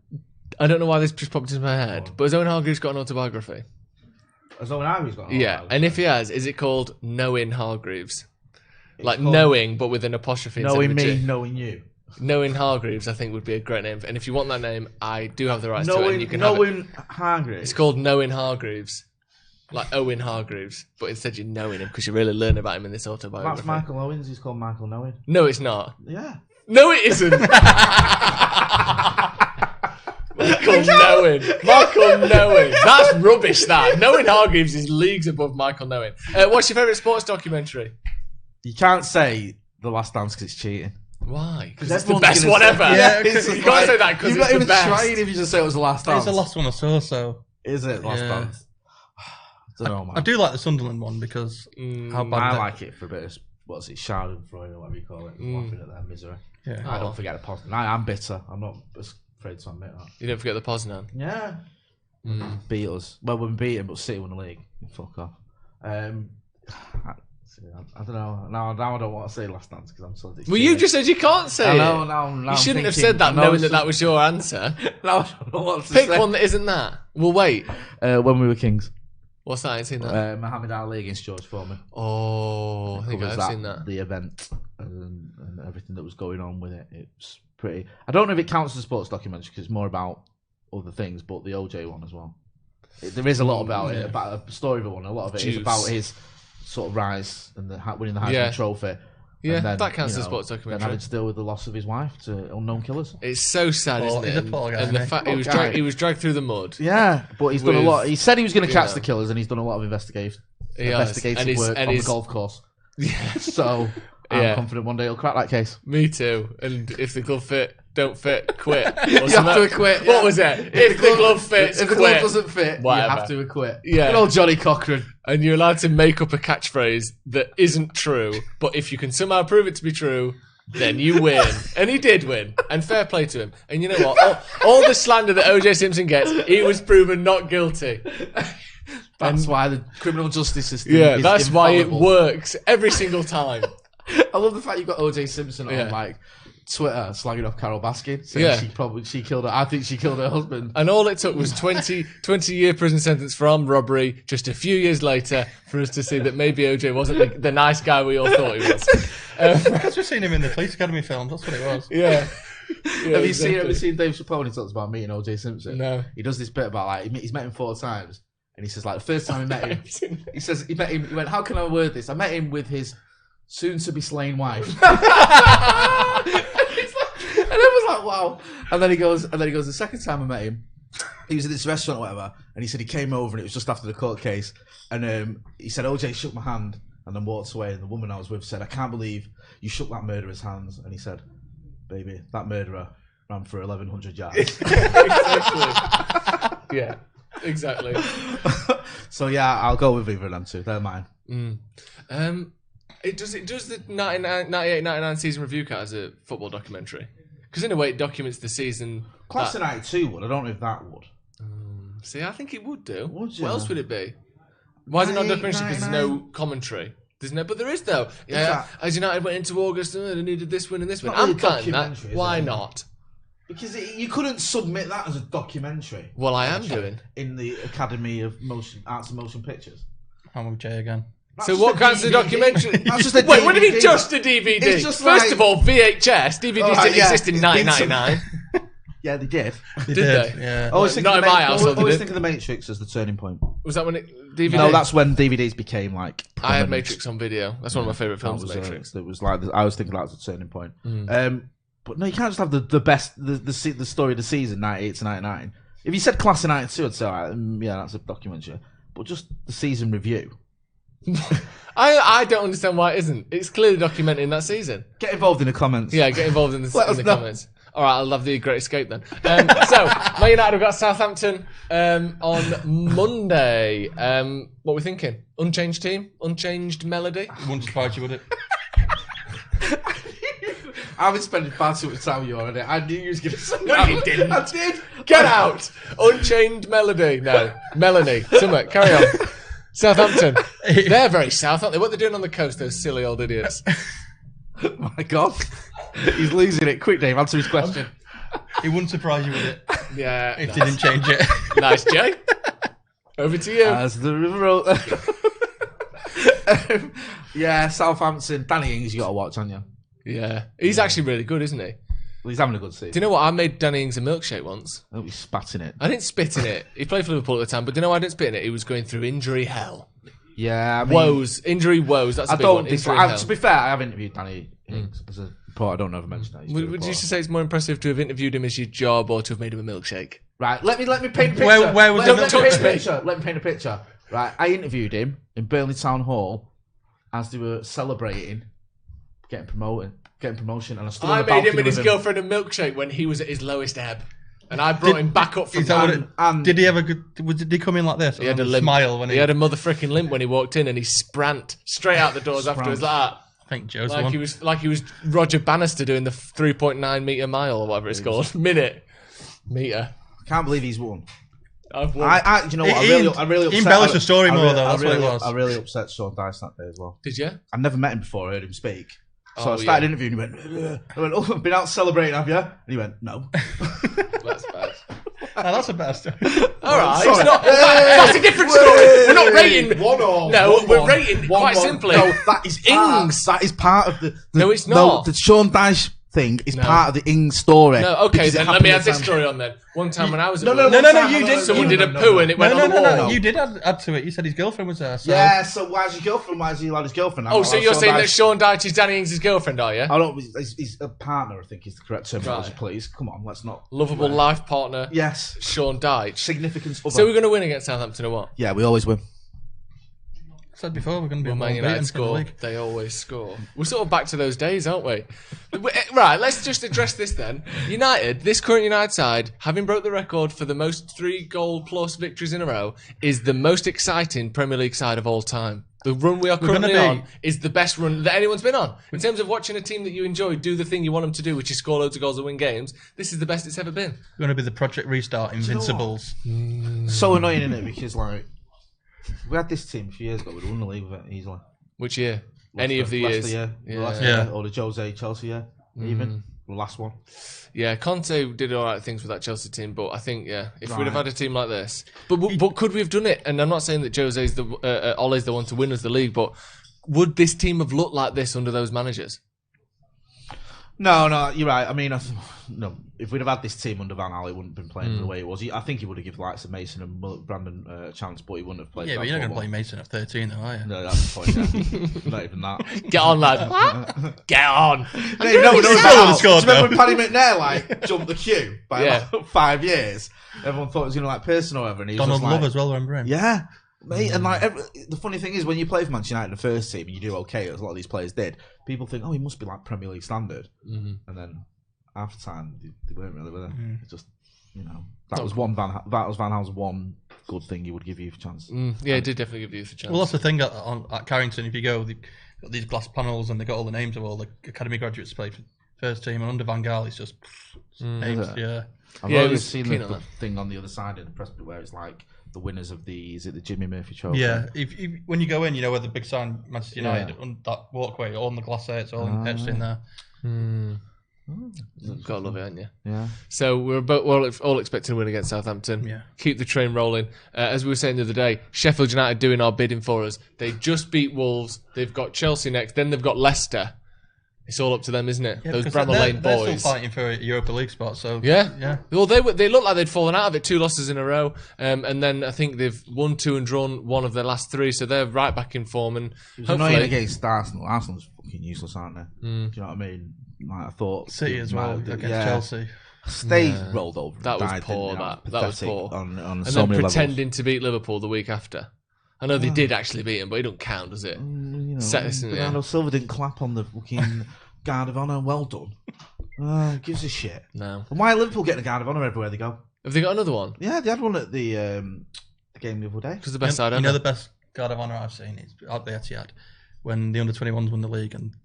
I don't know why this just popped into my head, but has Owen Hargreaves got an autobiography? Has Owen Hargreaves got an autobiography? Yeah, and if he has, is it called Knowing Hargreaves? Like knowing, but with an apostrophe. Knowing me, knowing you. Knowing Hargreaves, I think, would be a great name. And if you want that name, I do have the rights to it. And you can Knowing Hargreaves. It's called Knowing Hargreaves. Like Owen Hargreaves. But instead you're knowing him because you really learn about him in this autobiography. That's Michael Owens. He's called Michael Knowing. No, it's not. Yeah. No, it isn't. Michael Knowing. Michael Knowing. That's rubbish, that. Knowing Hargreaves is leagues above Michael Knowing. What's your favourite sports documentary? You can't say The Last Dance because it's cheating. Why? Because it's the best one ever. Yeah, you can't say that because it's the best. You're not even trying if you just say it was The Last Dance. It's the last one I saw, so... Is it The Last Dance? I don't know, man. I do like the Sunderland one because how bad... I like it for a bit of... What's it? Schadenfreude or whatever you call it. Laughing at their misery. Yeah. I don't forget the Poznan. I'm bitter. I'm not afraid to admit that. You don't forget the Poznan? Yeah. Beat us. Well, we beat him, but City won the league. Fuck off. I don't know. Now I don't want to say Last Dance because I'm so... Well, you just said you can't say it. Now you shouldn't have said that knowing that was your answer. Now I don't know what to Pick say. one that isn't that. We'll wait. When We Were Kings. What's that? I ain't seen that. Muhammad Ali against George Foreman. Oh, I think I've seen that. The event and everything that was going on with it. It's pretty... I don't know if it counts as a sports documentary because it's more about other things, but the OJ one as well. There is a lot about it, about a story of one. A lot of it is about his sort of rise and winning the Heisman Trophy. Yeah, then, that counts as a sports documentary. Then having to deal with the loss of his wife to unknown killers. It's so sad, isn't it? And the fact he was dragged through the mud. Yeah, but he's done a lot. He said he was going to catch the killers, and he's done a lot of investigative work on the golf course. Yeah, so I'm confident one day he'll crack that case. Me too. And if the glove don't fit, quit. You have to quit. What was it? If the glove fits, if the glove doesn't fit, whatever. You have to quit. Yeah. Good old Johnny Cochran. And you're allowed to make up a catchphrase that isn't true, but if you can somehow prove it to be true, then you win. And he did win. And fair play to him. And you know what? All the slander that OJ Simpson gets, he was proven not guilty. That's why the criminal justice system is that's why it works every single time. I love the fact you've got OJ Simpson on Twitter slagging off Carol Baskin, saying she killed her. I think she killed her husband. And all it took was 20-year prison sentence for armed robbery just a few years later for us to see that maybe OJ wasn't the nice guy we all thought he was. Because we've seen him in the Police Academy films, that's what it was. Yeah. Have you seen Dave Chappelle when he talks about meeting OJ Simpson? No. He does this bit about he's met him 4 times, and he says the first time he met him, he says he met him. He went, "How can I word this? I met him with his soon-to-be slain wife." And I was like, wow. And then he goes, the second time I met him, he was at this restaurant or whatever, and he said he came over and it was just after the court case. And he said, OJ shook my hand and then walked away. And the woman I was with said, "I can't believe you shook that murderer's hands." And he said, "Baby, that murderer ran for 1,100 yards. Exactly. Yeah, exactly. So yeah, I'll go with either of them two. They're mine. It does the 98-99 season review count as a football documentary? Because in a way, it documents the season. Class of 92 would. I don't know if that would. See, I think it would do. Would you? What else would it be? Why is it not a documentary? Because there's no commentary. There's no, but there is though. Yeah, as United went into August, they needed this win and this win. Not really I'm counting that. Why not? Because you couldn't submit that as a documentary. Well, I am doing. In the Academy of Arts and Motion Pictures. I'm with Jay again. That's so what counts as a documentary? That's just a DVD. Wait, what do you mean just a DVD? It's just First of all, VHS. DVDs didn't exist in 1999. Yeah, they did. Did they? Yeah. Always Not in my household. Always think of the Matrix as the turning point. Was that when it DVD? No, that's when DVDs became like. I had prominent. Matrix on video. That's one of my favourite films. That was, Matrix. It was like I was thinking that was a turning point. But no, you can't just have the best the story of the season 98 to 99. If you said Class of 92, I'd say yeah, that's a documentary. But just the season review. I don't understand why it isn't. It's clearly documenting that season. Get involved in the comments. Yeah, get involved in the comments. All right, I'll have the Great Escape then. So, Man United have got Southampton on Monday. What are we thinking? Unchanged team? Unchanged melody? Wouldn't surprise you, would it? I've been spending far too much time with you already. I knew you was going to say No, that. you didn't. I did. Get out! Unchained melody. No. Melanie. Somewhere. Carry on. Southampton. They're very south, aren't they? What are they doing on the coast, those silly old idiots? Oh my God. He's losing it. Quick, Dave, answer his question. It wouldn't surprise you, would it? Yeah. It didn't change it. Nice, Jay. Over to you. As the river yeah, Southampton. Danny Ings, you got to watch, haven't you? Yeah. He's actually really good, isn't he? Well, he's having a good season. Do you know what? I made Danny Ings a milkshake once. I hope he spat in it. I didn't spit in it. He played for Liverpool at the time, but do you know why I didn't spit in it? He was going through injury hell. Yeah, I mean, Woes. Injury woes. That's a I big don't one. think. Injury hell. To be fair, I have interviewed Danny Ings as a reporter. I don't know if I mentioned that. He's a Would you reporter. just say it's more impressive to have interviewed him as your job or to have made him a milkshake? Right, let me paint a picture. Where was let the me milkshake? paint a picture. Let me paint a picture. Right, I interviewed him in Burnley Town Hall as they were celebrating getting promotion, and I stood on I the made him balcony and his with him. girlfriend a milkshake when he was at his lowest ebb. And I brought him back up from Is that what that. it, and- did he have a good? Did he come in like this? He had a And limp. smile when He had a mother freaking limp when he walked in, and he sprant straight out the doors afterwards like that. I think Joe's Like one. he was Roger Bannister doing the 3.9 metre mile or whatever it's called. Metre. Can't believe he's won. I've won. You know what? He I really upset. embellished the story more, though, I that's what it really, was. I really upset Sean Dyche that day as well. Did you? I'd never met him before. I heard him speak. So Oh, I started yeah. interviewing. He went, "Ugh." I went, "Oh, been out celebrating, have you?" And he went, "No." That's bad. That's a better story. All right, Sorry. it's not, that's a different story. We're not rating. One all. No, One we're one. rating One quite one. simply. No, that is part, Ings. That is part of the No, it's No, not. the Sean Dyche thing is No. part of the Ings story. No, okay, Because it then let me happened add at this the story on then. One time when I was at No, work, you did. someone did a no, poo no. and it went on the wall. You did add to it. You said his girlfriend was there. So. Yeah, so why's his girlfriend? Why is he allowed his girlfriend? Oh, so you're saying that Sean Dyche is Danny Ings' girlfriend, are you? I don't. He's a partner. I think is the correct terminology. Right. Please, come on, let's not. Lovable life partner, Yes, Sean Dyche. significance. So we're going to win against Southampton or what? Yeah, we always win. I said before we're going to be Well, Man unbeaten United in the score. league. They always score. We're sort of back to those days, aren't we? Right, let's just address this then. United, this current United side, having broke the record for the most 3-goal-plus victories in a row, is the most exciting Premier League side of all time. The run we are currently on is the best run that anyone's been on. In terms of watching a team that you enjoy do the thing you want them to do, which is score loads of goals and win games, this is the best it's ever been. We're going to be the Project Restart Invincibles. So annoying, isn't it? Because like we had this team a few years ago, we'd won the league with it easily. Which year? Any of the years. Leicester year, last Yeah. year, or the Jose Chelsea year, even the last one. Yeah, Conte did all right things with that Chelsea team, but I think, if we'd Right. have had a team like this, but could we have done it? And I'm not saying that Jose's Ole's the one to win us the league, but would this team have looked like this under those managers? No, you're right. I mean, no. If we'd have had this team under Van Gaal, it wouldn't have been playing the way it was. I think he would have given the likes of Mason and Brandon a chance, but he wouldn't have played. Yeah, that but you're not going to football. play Mason at 13, though, are you? No, that's the point. Yeah. Not even that. Get on, lad. Get on. No, Still would've scored, do you remember though. when Paddy McNair like jumped the queue by Yeah. like 5 years? Everyone thought it was going to like Pearson or whatever, and he was Donald just like, Love as well, remember him? yeah. Mate, and like the funny thing is, when you play for Manchester United in the first team and you do okay, as a lot of these players did, people think, oh, he must be like Premier League standard, and then half the time they weren't really, were they? It's just That was Van Gaal's one good thing he would give you a chance. Yeah, it did definitely give you a chance. Well, that's the thing at Carrington. If you go, they've got these glass panels and they got all the names of all the academy graduates played for first team, and under Van Gaal, it's just names. Yeah. I've always seen the thing on the other side of the press where it's like the winners of the Jimmy Murphy Trophy. Yeah, if when you go in, where the big sign Manchester United on that walkway, all on the glass there, it's all etched in there. Gotta love it, haven't you? Yeah. So we're all expecting to win against Southampton. Yeah. Keep the train rolling. As we were saying the other day, Sheffield United doing our bidding for us. They just beat Wolves. They've got Chelsea next. Then they've got Leicester. It's all up to them, isn't it? Yeah, those Bramall Lane boys. They're still fighting for a Europa League spot. So yeah. Well, they look like they'd fallen out of it. 2 losses in a row, and then I think they've won 2 and drawn 1 of their last 3. So they're right back in form. And it was annoying against Arsenal. Arsenal's fucking useless, aren't they? Do you know what I mean? Like I thought City as well against Chelsea. They rolled over. That was poor. That was poor. On and so then many pretending levels. to beat Liverpool the week after. I know they did actually beat him, but it don't count, does it? Bernardo Silva didn't clap on the fucking Guard of Honour. Well done. Who gives a shit? No. And why are Liverpool getting a Guard of Honour everywhere they go? Have they got another one? Yeah, they had one at the game the other day. Because the best side ever. The best Guard of Honour I've seen is at the Etihad when the under-21s won the league, and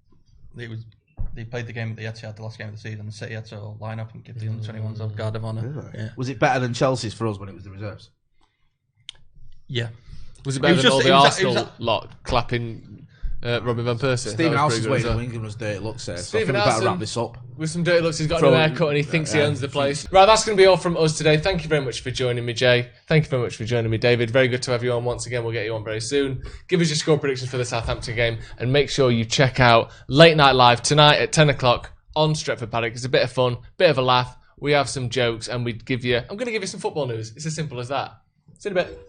they played the game at the Etihad, the last game of the season. The City had to line up and give the under-21s a Guard of Honour. Really? Yeah. Was it better than Chelsea's for us when it was the reserves? Yeah. Was it better than all the Arsenal lot clapping Robin Van Persie? Stephen Howson's way to win, giving us dirty looks there. So I think we better wrap this up. With some dirty looks, he's got a new haircut and he thinks he owns the place. Right, that's going to be all from us today. Thank you very much for joining me, Jay. Thank you very much for joining me, David. Very good to have you on once again. We'll get you on very soon. Give us your score predictions for the Southampton game and make sure you check out Late Night Live tonight at 10 o'clock on Stretford Paddock. It's a bit of fun, bit of a laugh. We have some jokes and I'm going to give you some football news. It's as simple as that. See you in a bit.